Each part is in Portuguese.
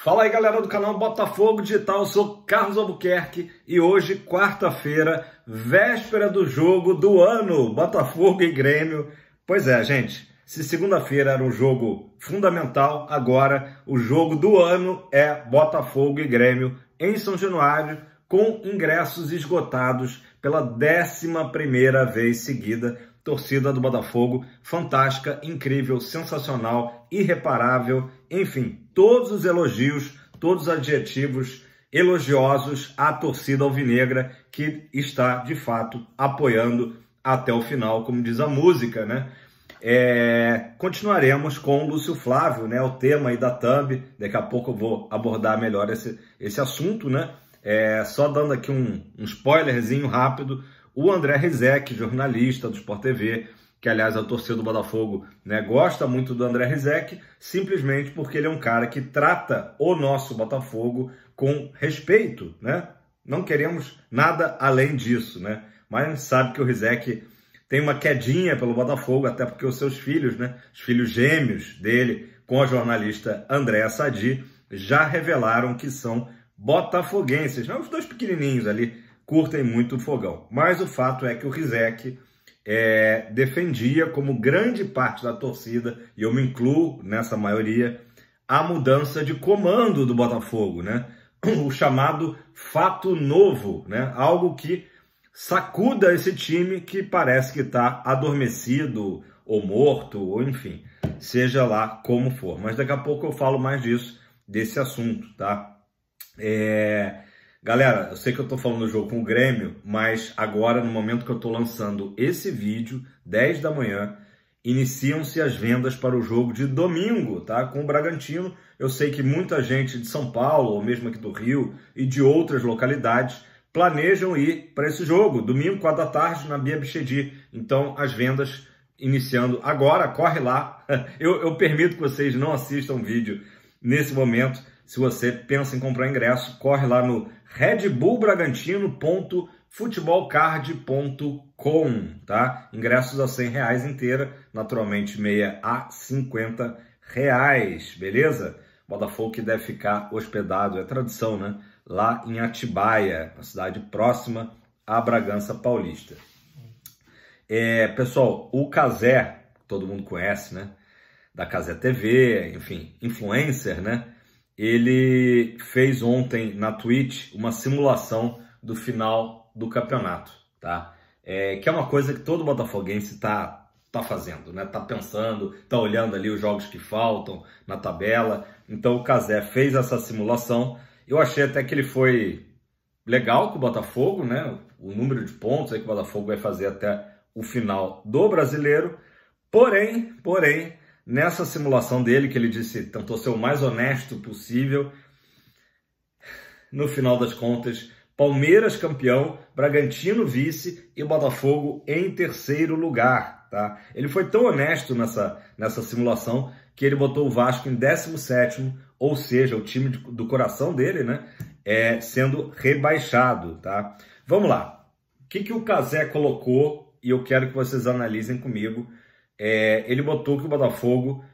Fala aí, galera do canal Botafogo Digital, eu sou Carlos Albuquerque e hoje, quarta-feira, véspera do jogo do ano, Botafogo e Grêmio. Pois é, gente, se segunda-feira era um jogo fundamental, agora o jogo do ano é Botafogo e Grêmio em São Januário, com ingressos esgotados pela 11ª vez seguida. Torcida do Botafogo, fantástica, incrível, sensacional, irreparável, enfim, todos os elogios, todos os adjetivos elogiosos à torcida alvinegra que está, de fato, apoiando até o final, como diz a música, né? Continuaremos com o Lúcio Flávio, né? O tema aí da thumb, daqui a pouco eu vou abordar melhor esse assunto, né? Só dando aqui um spoilerzinho rápido. O André Rizek, jornalista do Sport TV, que aliás a torcida do Botafogo, né, gosta muito do André Rizek, simplesmente porque ele é um cara que trata o nosso Botafogo com respeito, né? Não queremos nada além disso, né? Mas a gente sabe que o Rizek tem uma quedinha pelo Botafogo, até porque os seus filhos, né, os filhos gêmeos dele, com a jornalista Andréa Sadi, já revelaram que são botafoguenses, né? Os dois pequenininhos ali curtem muito o fogão. Mas o fato é que o Rizek defendia, como grande parte da torcida, e eu me incluo nessa maioria, a mudança de comando do Botafogo, né? O chamado fato novo, né? Algo que sacuda esse time que parece que está adormecido ou morto, ou enfim, seja lá como for. Mas daqui a pouco eu falo mais desse assunto, tá? Galera, eu sei que eu tô falando do jogo com o Grêmio, mas agora, no momento que eu tô lançando esse vídeo, 10 da manhã, iniciam-se as vendas para o jogo de domingo, tá? Com o Bragantino. Eu sei que muita gente de São Paulo, ou mesmo aqui do Rio, e de outras localidades, planejam ir para esse jogo, domingo, 4 da tarde, na Bia Bichedi. Então, as vendas iniciando agora, corre lá. Eu permito que vocês não assistam o vídeo nesse momento. Se você pensa em comprar ingresso, corre lá no redbullbragantino.futebolcard.com, tá? Ingressos a R$100 inteira, naturalmente meia a R$50, beleza? Botafogo que deve ficar hospedado, é tradição, né? Lá em Atibaia, uma cidade próxima a Bragança Paulista. Pessoal, o Cazé, todo mundo conhece, né? Da Cazé TV, enfim, influencer, né? Ele fez ontem na Twitch uma simulação do final do campeonato, tá? Que é uma coisa que todo botafoguense tá fazendo, né? Tá pensando, tá olhando ali os jogos que faltam na tabela. Então o Cazé fez essa simulação. Eu achei até que ele foi legal com o Botafogo, né? O número de pontos aí que o Botafogo vai fazer até o final do Brasileiro. Porém, nessa simulação dele, que ele disse, tentou ser o mais honesto possível, no final das contas, Palmeiras campeão, Bragantino vice e Botafogo em terceiro lugar, tá? Ele foi tão honesto nessa simulação que ele botou o Vasco em 17º, ou seja, o time do coração dele, né, sendo rebaixado, tá? Vamos lá. O que o Cazé colocou, e eu quero que vocês analisem comigo. Ele botou que o Botafogo,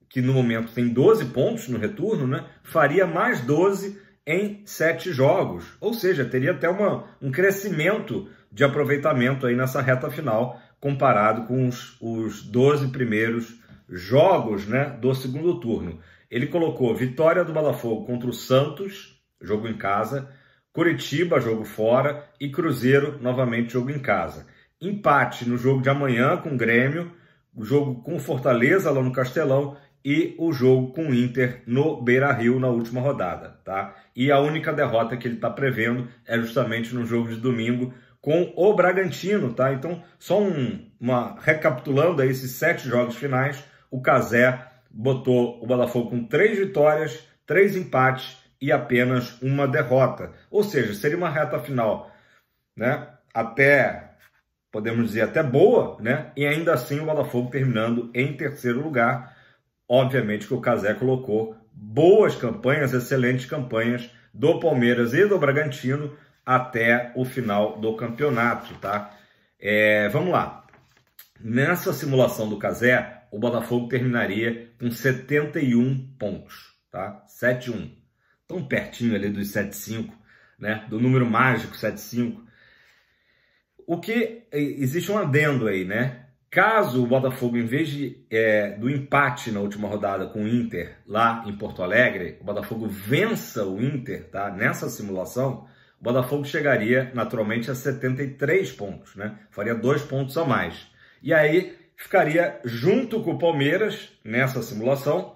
que no momento tem 12 pontos no retorno, né, faria mais 12 em 7 jogos. Ou seja, teria até um crescimento de aproveitamento aí nessa reta final, comparado com os 12 primeiros jogos, né, do segundo turno. Ele colocou vitória do Botafogo contra o Santos, jogo em casa, Curitiba, jogo fora, e Cruzeiro, novamente, jogo em casa. Empate no jogo de amanhã com o Grêmio, o jogo com o Fortaleza lá no Castelão e o jogo com o Inter no Beira-Rio na última rodada, tá? E a única derrota que ele está prevendo é justamente no jogo de domingo com o Bragantino, tá? Então, só recapitulando aí esses 7 jogos finais, o Cazé botou o Botafogo com 3 vitórias, 3 empates e apenas uma derrota. Ou seja, seria uma reta final, né? Podemos dizer até boa, né? E ainda assim o Botafogo terminando em terceiro lugar. Obviamente que o Cazé colocou boas campanhas, excelentes campanhas do Palmeiras e do Bragantino até o final do campeonato, tá? Vamos lá. Nessa simulação do Cazé, o Botafogo terminaria com 71 pontos, tá? 7-1. Tão pertinho ali dos 7-5, né? Do número mágico 7-5. O que existe um adendo aí, né? Caso o Botafogo, em vez do empate na última rodada com o Inter lá em Porto Alegre, o Botafogo vença o Inter, tá? Nessa simulação, o Botafogo chegaria naturalmente a 73 pontos, né? Faria 2 pontos a mais. E aí ficaria junto com o Palmeiras nessa simulação,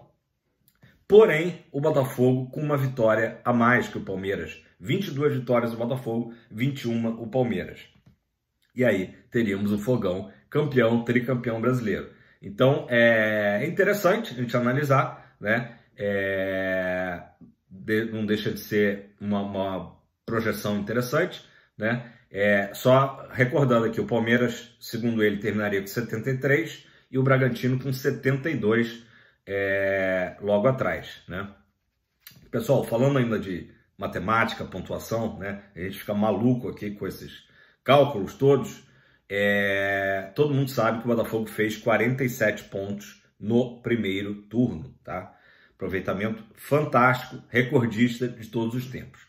porém o Botafogo com uma vitória a mais que o Palmeiras. 22 vitórias o Botafogo, 21 o Palmeiras. E aí teríamos o Fogão campeão, tricampeão brasileiro. Então é interessante a gente analisar, né? Não deixa de ser uma projeção interessante, né? Só recordando aqui, o Palmeiras, segundo ele, terminaria com 73 e o Bragantino com 72 logo atrás, né? Pessoal, falando ainda de matemática, pontuação, né? A gente fica maluco aqui com esses cálculos todos. Todo mundo sabe que o Botafogo fez 47 pontos no primeiro turno, tá? Aproveitamento fantástico, recordista de todos os tempos.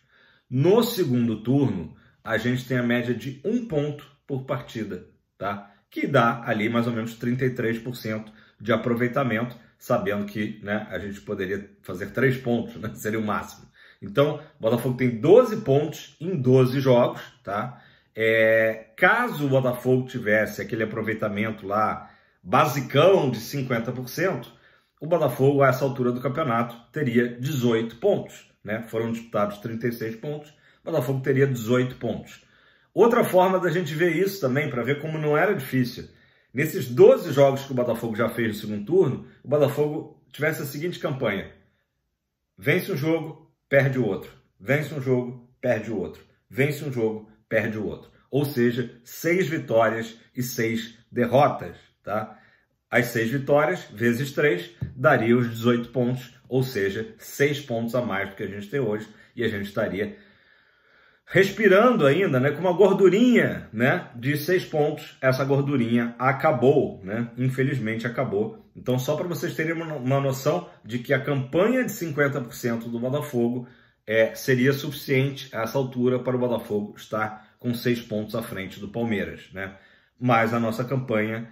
No segundo turno, a gente tem a média de 1 ponto por partida, tá? Que dá ali mais ou menos 33% de aproveitamento, sabendo que, né, a gente poderia fazer 3 pontos, né? Seria o máximo. Então, o Botafogo tem 12 pontos em 12 jogos, tá? Caso o Botafogo tivesse aquele aproveitamento lá, basicão de 50%, o Botafogo, a essa altura do campeonato, teria 18 pontos, né? Foram disputados 36 pontos, o Botafogo teria 18 pontos. Outra forma da gente ver isso também, para ver como não era difícil, nesses 12 jogos que o Botafogo já fez no segundo turno, o Botafogo tivesse a seguinte campanha: vence um jogo, perde o outro, vence um jogo, perde o outro, vence um jogo, perde o outro. Ou seja, 6 vitórias e 6 derrotas, tá? As 6 vitórias vezes 3 daria os 18 pontos, ou seja, 6 pontos a mais do que a gente tem hoje, e a gente estaria respirando ainda, né, com uma gordurinha, né, de 6 pontos. Essa gordurinha acabou, né? Infelizmente acabou. Então, só para vocês terem uma noção de que a campanha de 50% do Botafogo seria suficiente a essa altura para o Botafogo estar com 6 pontos à frente do Palmeiras, né? Mas a nossa campanha,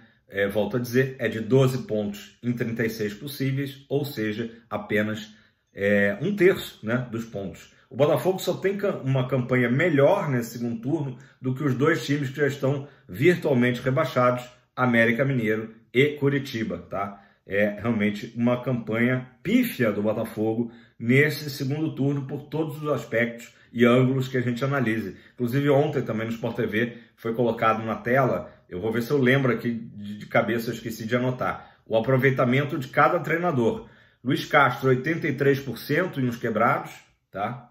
volto a dizer, é de 12 pontos em 36 possíveis, ou seja, apenas 1/3, né, dos pontos. O Botafogo só tem uma campanha melhor nesse segundo turno do que os 2 times que já estão virtualmente rebaixados, América Mineiro e Curitiba, tá? É realmente uma campanha pífia do Botafogo nesse segundo turno por todos os aspectos e ângulos que a gente analise. Inclusive ontem também no Sport TV foi colocado na tela, eu vou ver se eu lembro aqui de cabeça, eu esqueci de anotar, o aproveitamento de cada treinador. Luiz Castro, 83% nos quebrados, tá?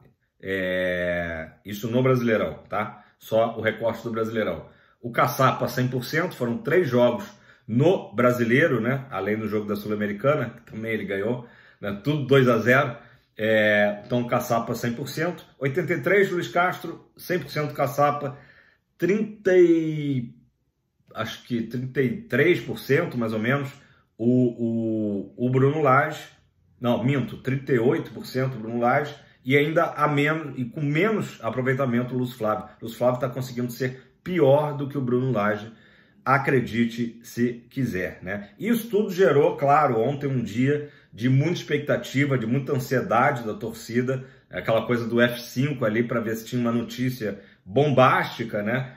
Isso no Brasileirão, tá? Só o recorte do Brasileirão. O Caçapa, 100%, foram 3 jogos no Brasileiro, né? Além do jogo da Sul-Americana, que também ele ganhou, né? Tudo 2-0. Então, Caçapa, 100%. 83%, Luiz Castro, 100% Caçapa. 33%, mais ou menos, o Bruno Lage. Não, minto, 38% Bruno Lage. E ainda com menos aproveitamento o Lúcio Flávio. O Lúcio Flávio está conseguindo ser pior do que o Bruno Lage, acredite se quiser, né? Isso tudo gerou, claro, ontem um dia de muita expectativa, de muita ansiedade da torcida, aquela coisa do F5 ali para ver se tinha uma notícia bombástica, né?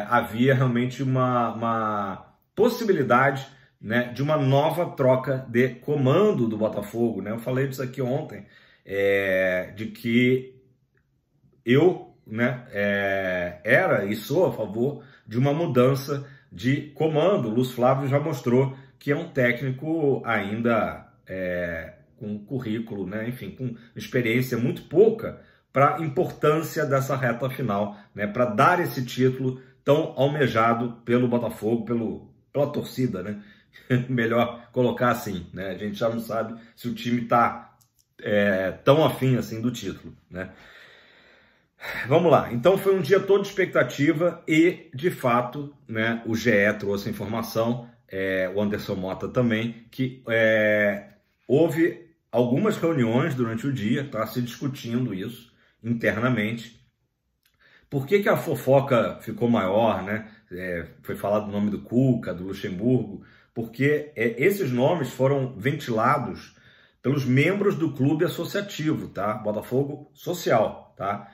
Havia realmente uma possibilidade, né, de uma nova troca de comando do Botafogo, né? Eu falei disso aqui ontem, de que eu, né, era e sou a favor de uma mudança de comando. O Lúcio Flávio já mostrou que é um técnico ainda com currículo, né, enfim, com experiência muito pouca para a importância dessa reta final, né, para dar esse título tão almejado pelo Botafogo, pela torcida, né? Melhor colocar assim, né? A gente já não sabe se o time está tão afim assim do título, né? Vamos lá, então foi um dia todo de expectativa e, de fato, né, o GE trouxe a informação, o Anderson Mota também, que houve algumas reuniões durante o dia, tá se discutindo isso internamente. Por que a fofoca ficou maior, né? Foi falado o nome do Cuca, do Luxemburgo, porque esses nomes foram ventilados pelos membros do clube associativo, tá? Botafogo Social, tá?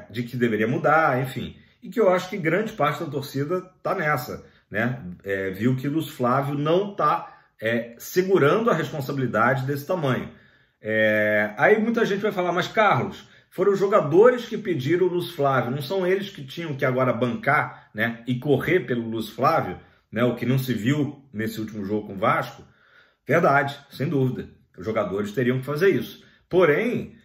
De que deveria mudar, enfim. E que eu acho que grande parte da torcida tá nessa, né? Viu que Lúcio Flávio não está segurando a responsabilidade desse tamanho. Aí muita gente vai falar, mas Carlos, foram os jogadores que pediram o Lúcio Flávio, não são eles que tinham que agora bancar, né, e correr pelo Lúcio Flávio, né, o que não se viu nesse último jogo com o Vasco? Verdade, sem dúvida. Os jogadores teriam que fazer isso. Porém,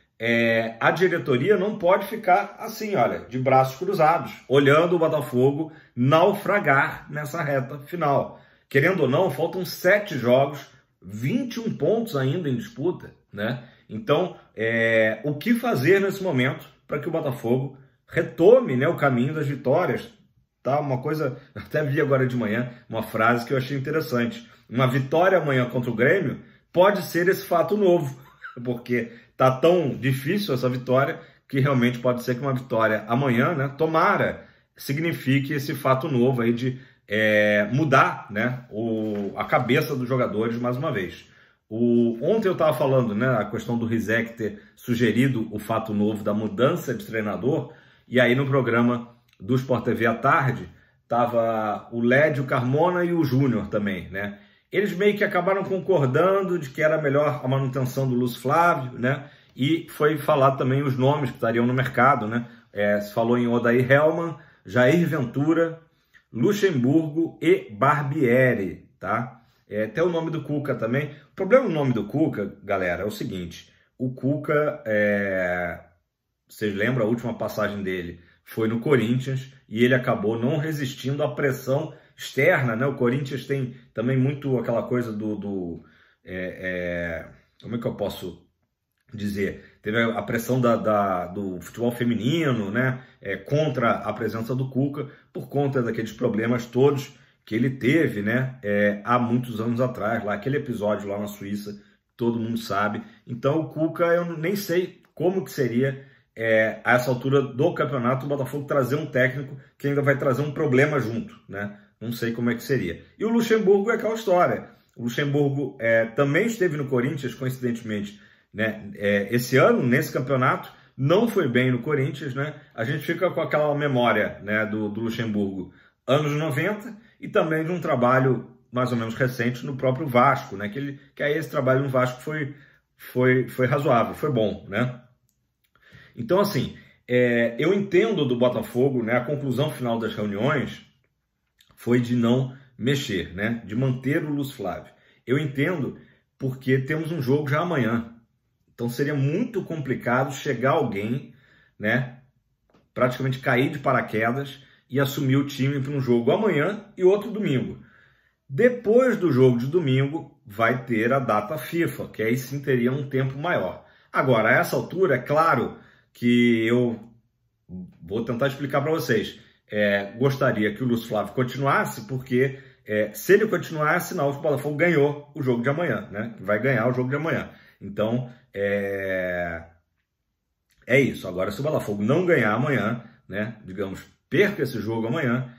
a diretoria não pode ficar assim, olha, de braços cruzados, olhando o Botafogo naufragar nessa reta final. Querendo ou não, faltam 7 jogos, 21 pontos ainda em disputa, né? Então, o que fazer nesse momento para que o Botafogo retome, né, o caminho das vitórias? Tá? Uma coisa, até vi agora de manhã, uma frase que eu achei interessante. Uma vitória amanhã contra o Grêmio pode ser esse fato novo, porque tá tão difícil essa vitória que realmente pode ser que uma vitória amanhã, né, tomara, signifique esse fato novo aí de mudar, né, a cabeça dos jogadores mais uma vez. Ontem eu estava falando, né, a questão do Rizek ter sugerido o fato novo da mudança de treinador, e aí no programa do Sport TV à tarde, estava o Lédio Carmona e o Júnior também, né? Eles meio que acabaram concordando de que era melhor a manutenção do Lúcio Flávio, né? E foi falado também os nomes que estariam no mercado, né? Se falou em Odair Hellmann, Jair Ventura, Luxemburgo e Barbieri, tá? Tem o nome do Cuca também. O problema do nome do Cuca, galera, é o seguinte. O Cuca, vocês lembram, a última passagem dele foi no Corinthians e ele acabou não resistindo à pressão externa, né? O Corinthians tem também muito aquela coisa como é que eu posso dizer? Teve a pressão do futebol feminino, né? Contra a presença do Cuca, por conta daqueles problemas todos que ele teve, né, há muitos anos atrás, lá, aquele episódio lá na Suíça, todo mundo sabe. Então o Cuca, eu nem sei como que seria a essa altura do campeonato o Botafogo trazer um técnico que ainda vai trazer um problema junto, né? Não sei como é que seria. E o Luxemburgo é aquela história. O Luxemburgo também esteve no Corinthians, coincidentemente, né? Esse ano, nesse campeonato, não foi bem no Corinthians, né? A gente fica com aquela memória, né, do Luxemburgo anos 90 e também de um trabalho mais ou menos recente no próprio Vasco, né? Que aí esse trabalho no Vasco foi razoável, foi bom, né? Então, assim, eu entendo do Botafogo, né? A conclusão final das reuniões foi de não mexer, né? De manter o Lúcio Flávio. Eu entendo porque temos um jogo já amanhã. Então seria muito complicado chegar alguém, né? Praticamente cair de paraquedas e assumir o time para um jogo amanhã e outro domingo. Depois do jogo de domingo, vai ter a data FIFA, que aí sim teria um tempo maior. Agora, a essa altura, é claro que eu vou tentar explicar para vocês. Gostaria que o Lúcio Flávio continuasse, porque se ele continuar, é sinal que o Botafogo ganhou o jogo de amanhã, né? Vai ganhar o jogo de amanhã. Então, é isso. Agora, se o Botafogo não ganhar amanhã, né, digamos, perca esse jogo amanhã,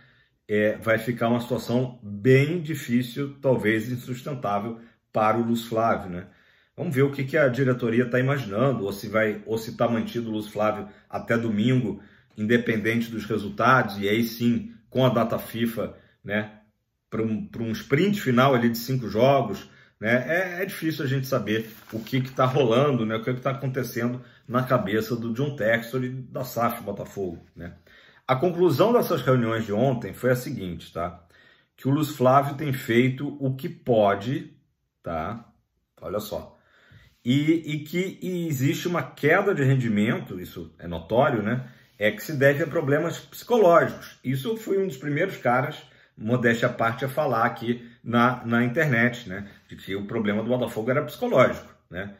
vai ficar uma situação bem difícil, talvez insustentável para o Lúcio Flávio, né? Vamos ver o que a diretoria está imaginando, ou se está mantido o Lúcio Flávio até domingo, independente dos resultados, e aí sim, com a data FIFA, né, para um sprint final ali de 5 jogos, né? É difícil a gente saber o que está rolando, né, o que está acontecendo na cabeça do John Textor e da SAF Botafogo, né? A conclusão dessas reuniões de ontem foi a seguinte, tá? Que o Lúcio Flávio tem feito o que pode, tá? Olha só. E que existe uma queda de rendimento, isso é notório, né? Que se deve a problemas psicológicos. Isso foi um dos primeiros caras, modéstia à parte, a falar aqui na internet, né? De que o problema do Botafogo era psicológico, né?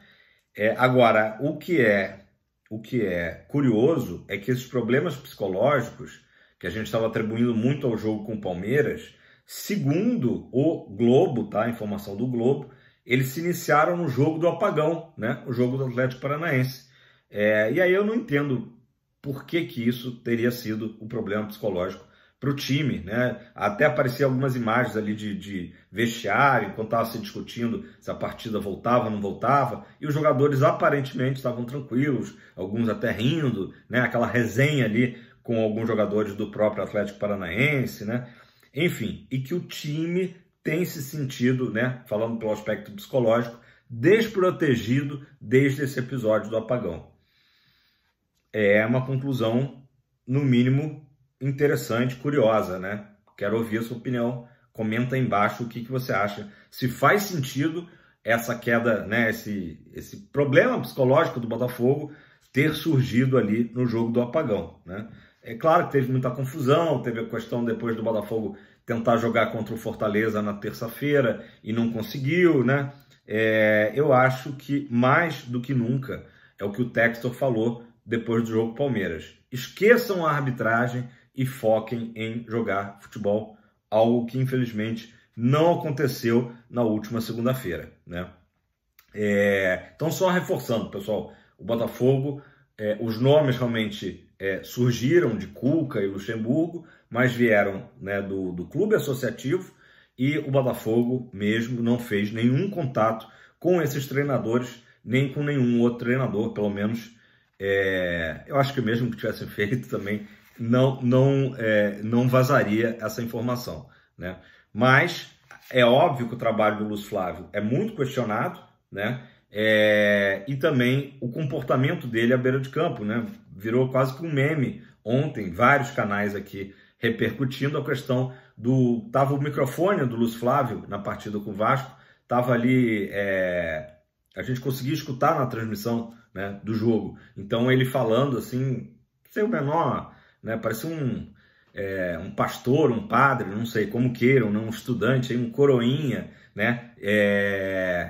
Agora, o que é curioso é que esses problemas psicológicos, que a gente estava atribuindo muito ao jogo com o Palmeiras, segundo o Globo, tá? A informação do Globo, eles se iniciaram no jogo do apagão, né? O jogo do Atlético Paranaense. E aí eu não entendo por que isso teria sido o problema psicológico para o time, né? Até apareciam algumas imagens ali de vestiário, enquanto estava se discutindo se a partida voltava ou não voltava, e os jogadores aparentemente estavam tranquilos, alguns até rindo, né? Aquela resenha ali com alguns jogadores do próprio Atlético Paranaense, né? Enfim, e que o time tem se sentido, né? Falando pelo aspecto psicológico, desprotegido desde esse episódio do apagão. É uma conclusão, no mínimo, interessante, curiosa, né? Quero ouvir a sua opinião. Comenta aí embaixo o que você acha. Se faz sentido essa queda, né? Esse problema psicológico do Botafogo ter surgido ali no jogo do apagão, né? É claro que teve muita confusão, teve a questão depois do Botafogo tentar jogar contra o Fortaleza na terça-feira e não conseguiu, né? Eu acho que mais do que nunca é o que o Textor falou depois do jogo Palmeiras. Esqueçam a arbitragem e foquem em jogar futebol, algo que infelizmente não aconteceu na última segunda-feira, né? Então só reforçando, pessoal, o Botafogo, os nomes realmente surgiram de Cuca e Luxemburgo, mas vieram, né, do clube associativo, e o Botafogo mesmo não fez nenhum contato com esses treinadores, nem com nenhum outro treinador, pelo menos eu acho que mesmo que tivessem feito também não vazaria essa informação, né? Mas é óbvio que o trabalho do Lúcio Flávio é muito questionado, né? E também o comportamento dele à beira de campo, né? Virou quase que um meme ontem, vários canais aqui repercutindo a questão tava o microfone do Lúcio Flávio na partida com o Vasco, tava ali, a gente conseguia escutar na transmissão, né, do jogo. Então ele falando assim, sem o menor, né, parecia um pastor, um padre, não sei como queiram, né, um estudante, um coroinha, né?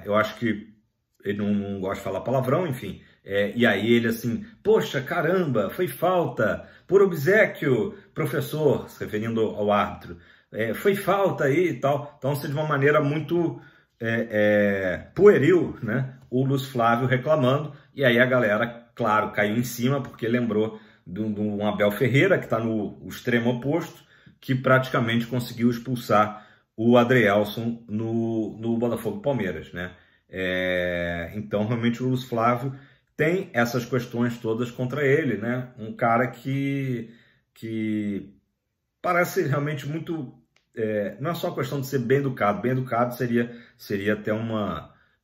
Eu acho que ele não gosta de falar palavrão, enfim. E aí ele assim, poxa, caramba, foi falta, por obséquio, professor, se referindo ao árbitro, foi falta aí e tal. Então, de uma maneira muito pueril, né? O Lúcio Flávio reclamando, e aí a galera, claro, caiu em cima, porque lembrou do Abel Ferreira, que está no extremo oposto, que praticamente conseguiu expulsar o Adrielson no Botafogo Palmeiras, né? Então, realmente, o Lúcio Flávio tem essas questões todas contra ele, né? Um cara que parece realmente muito... não é só a questão de ser bem educado seria até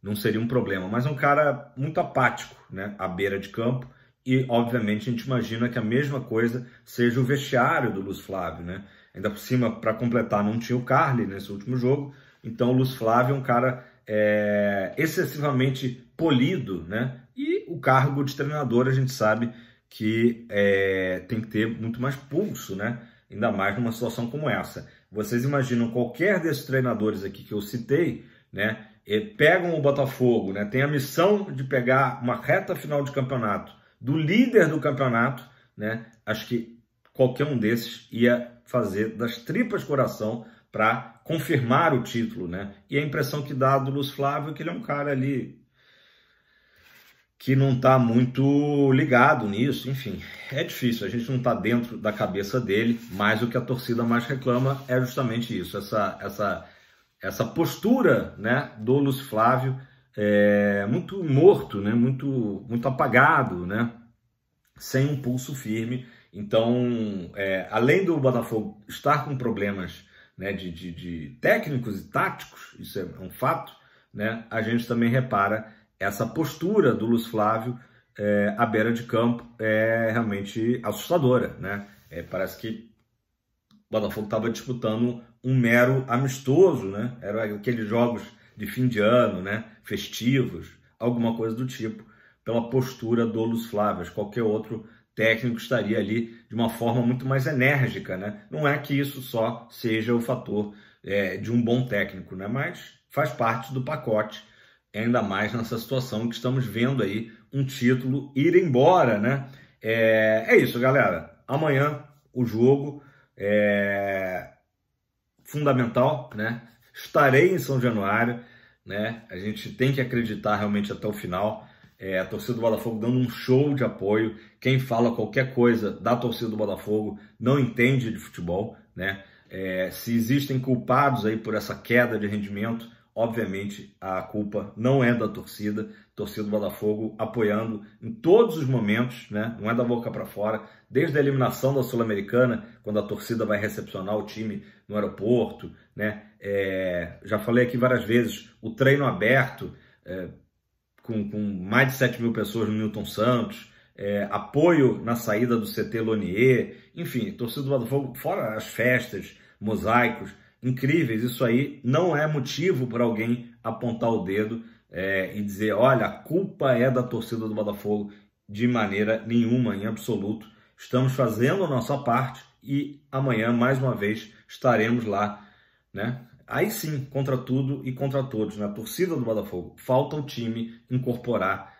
não seria um problema, mas é um cara muito apático, né? À beira de campo, e obviamente a gente imagina que a mesma coisa seja o vestiário do Lúcio Flávio, né? Ainda por cima, para completar, não tinha o Carly nesse último jogo, então o Lúcio Flávio é um cara excessivamente polido, né? E o cargo de treinador a gente sabe que tem que ter muito mais pulso, né? Ainda mais numa situação como essa. Vocês imaginam qualquer desses treinadores aqui que eu citei, né? Pegam o Botafogo, né? Tem a missão de pegar uma reta final de campeonato do líder do campeonato, né? Acho que qualquer um desses ia fazer das tripas coração para confirmar o título, né? E a impressão que dá do Lúcio Flávio é que ele é um cara ali que não está muito ligado nisso, enfim, é difícil, a gente não está dentro da cabeça dele, mas o que a torcida mais reclama é justamente isso, essa postura, né, do Lúcio Flávio, muito morto, né, muito apagado, né, sem um pulso firme. Então, além do Botafogo estar com problemas, né, de técnicos e táticos, isso é um fato, né, a gente também repara essa postura do Lúcio Flávio à beira de campo é realmente assustadora, né? Parece que o Botafogo estava disputando um mero amistoso, né? Era aqueles jogos de fim de ano, né? Festivos, alguma coisa do tipo, pela postura do Lúcio Flávio. Qualquer outro técnico estaria ali de uma forma muito mais enérgica, né? Não é que isso só seja o fator de um bom técnico, né? Mas faz parte do pacote, ainda mais nessa situação que estamos vendo aí um título ir embora, né? É isso, galera. Amanhã o jogo é fundamental, né? Estarei em São Januário né? A gente tem que acreditar realmente até o final. A torcida do Botafogo dando um show de apoio. Quem fala qualquer coisa da torcida do Botafogo não entende de futebol, né? Se existem culpados aí por essa queda de rendimento, obviamente a culpa não é da torcida. Torcida do Botafogo apoiando em todos os momentos, né? Não é da boca para fora, desde a eliminação da Sul-Americana, quando a torcida vai recepcionar o time no aeroporto, né? Já falei aqui várias vezes, o treino aberto, com mais de 7 mil pessoas no Newton Santos, apoio na saída do CT Lonier, enfim, torcida do Botafogo, fora as festas, mosaicos, incríveis. Isso aí não é motivo para alguém apontar o dedo e dizer, olha, a culpa é da torcida do Botafogo, de maneira nenhuma, em absoluto. Estamos fazendo a nossa parte e amanhã, mais uma vez, estaremos lá, né? Aí sim, contra tudo e contra todos, na torcida do Botafogo. Falta o time incorporar,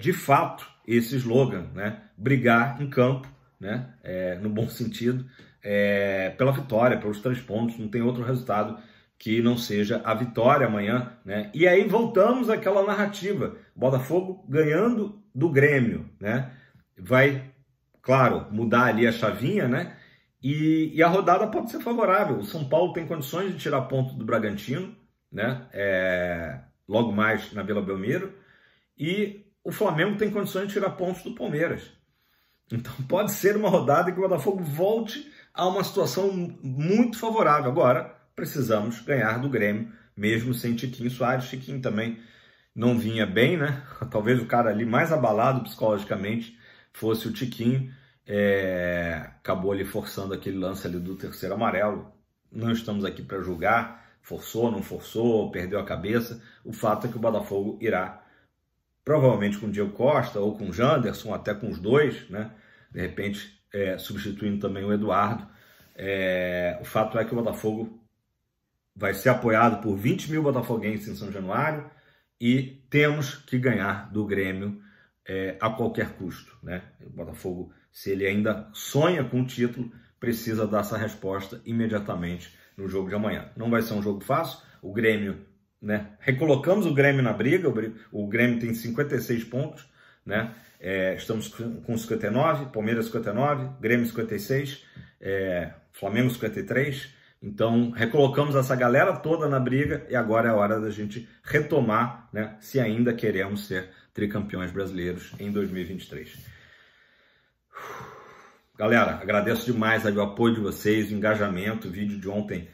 de fato, esse slogan, né? Brigar em campo, né? No bom sentido, pela vitória, pelos 3 pontos. Não tem outro resultado que não seja a vitória amanhã, né? E aí voltamos àquela narrativa. Botafogo ganhando do Grêmio, né? Vai, claro, mudar ali a chavinha, né? E a rodada pode ser favorável. O São Paulo tem condições de tirar ponto do Bragantino, né? Logo mais na Vila Belmiro. E o Flamengo tem condições de tirar pontos do Palmeiras. Então pode ser uma rodada em que o Botafogo volte a uma situação muito favorável. Agora precisamos ganhar do Grêmio, mesmo sem Tiquinho Soares. Tiquinho também não vinha bem, né? Talvez o cara ali mais abalado psicologicamente fosse o Tiquinho. Acabou ali forçando aquele lance ali do terceiro amarelo. Não estamos aqui para julgar, forçou, não forçou, perdeu a cabeça. O fato é que o Botafogo irá, provavelmente com o Diego Costa ou com o Janderson, até com os dois, né? De repente substituindo também o Eduardo. O fato é que o Botafogo vai ser apoiado por 20 mil botafoguenses em São Januário e temos que ganhar do Grêmio a qualquer custo, né? O Botafogo, se ele ainda sonha com o título, precisa dar essa resposta imediatamente no jogo de amanhã. Não vai ser um jogo fácil. O Grêmio, né? Recolocamos o Grêmio na briga. O Grêmio tem 56 pontos, né? Estamos com 59, Palmeiras 59, Grêmio 56, Flamengo 53. Então, recolocamos essa galera toda na briga e agora é a hora da gente retomar, né? Se ainda queremos ser tricampeões brasileiros em 2023. Galera, agradeço demais o apoio de vocês, o engajamento. O vídeo de ontem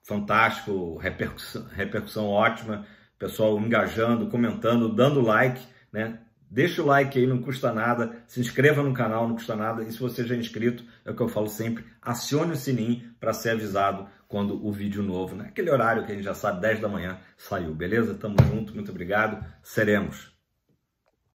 fantástico, repercussão ótima, pessoal engajando, comentando, dando like, né? Deixa o like aí, não custa nada. Se inscreva no canal, não custa nada. E se você já é inscrito, é o que eu falo sempre, acione o sininho para ser avisado quando o vídeo novo, né? Aquele horário que a gente já sabe, 10 da manhã, saiu, beleza? Tamo junto, muito obrigado. Seremos.